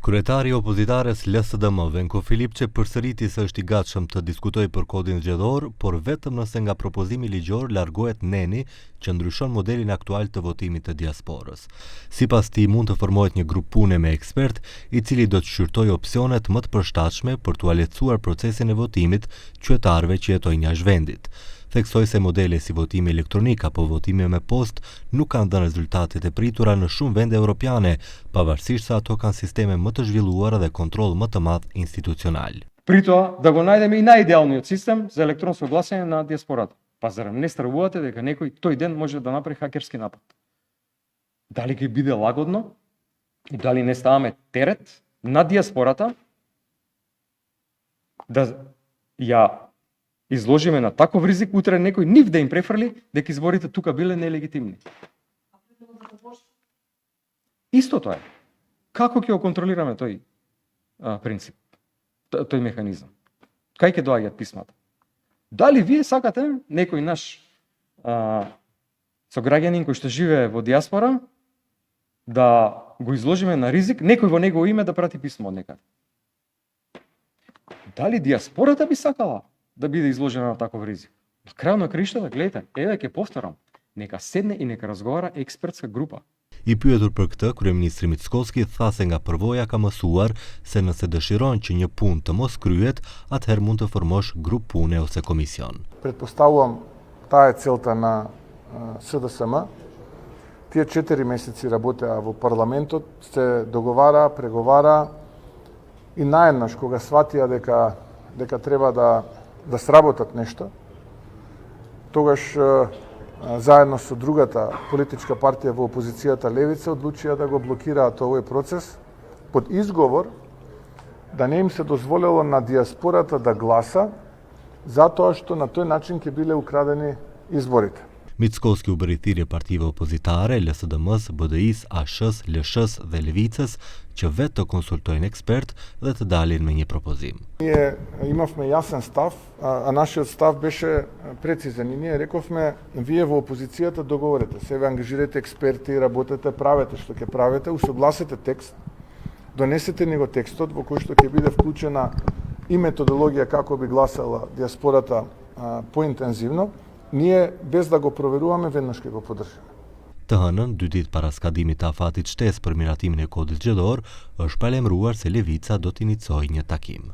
Kryetari i opozitares LSDM Venko Filipçe përsëriti se është i gatshëm të diskutojë për kodin zgjedhor, por vetëm nëse nga propozimi ligjor largohet neni që ndryshon modelin aktual të votimit të diasporës. Sipas tij mund të formohet një grup pune me ekspert, i cili do të shqyrtojë opsionet më të përshtatshme për t'u lehtësuar procesin e votimit qytetarëve që jetojnë jashtë vendit. Theksoi se modele si votimi elektronik apo votimi me post nuk kanë dhënë rezultatet e pritura në shumë vende evropiane, pavarësisht se ato kanë sisteme më të zhvilluara dhe kontroll më të madh institucional. При тоа да го најдеме и најидеалниот систем за електронско гласање на диаспората. Па зарем не стравувате дека некој тој ден може да направи хакерски напад? Дали ќе биде лагодно и дали не ставаме терет на диаспората да ја изложиме на таков ризик утре некој нив да им префрли дека изборите тука биле нелегитимни? Истото е. Како ќе го контролираме тој принцип, тој механизам? Кај ќе доаѓаат писмата? Дали вие сакате некој наш сограѓанин кој што живее во диаспора да го изложиме на ризик, некој во негово име да прати писмо од некаде? Дали диаспората би сакала да биде изложена на таков ризик? На крајот на краиштата, гледате, еве ќе повторам, нека седне и нека разговара експертска група. I pyetur për këtë, kryeministri Mickoski tha se nga përvoja ka mësuar se nëse dëshiron që një punë të mos kryhet, atëherë mund të formosh grup pune ose komision. Предпоставувам таа е целта на СДСМ. Тие 4 месеци работеа во парламентот, се договара, преговара и наеднаш кога сватија дека треба да сработат нешто, тогаш заедно со другата политичка партија во опозицијата Левица одлучија да го блокираат овој процес под изговор да не им се дозволело на диаспората да гласа затоа што на тој начин ќе биле украдени изборите. Mickoski u bëri thirrje partive opozitare, LSDM-s, BDI-s, ASH-s, LSH-s dhe Levicës që vetë të konsultojnë ekspert dhe të dalin me një propozim. Ние имавме јасен став, а нашиот став беше прецизен и ние рековме вие во опозицијата договорете се, ве ангажирате експерти, работете, правете што ќе правите, усогласете текст, донесете него текстот во кој што ќе биде вклучена и методологија како би гласала диаспората поинтензивно. Ние без да го проверуваме веднаш ќе го поддржиме. Të hënën, 2 ditë para skadimit të afatit shtesë për miratimin e kodit zgjedhor, është paremruar se Levica do të iniciojë një takim.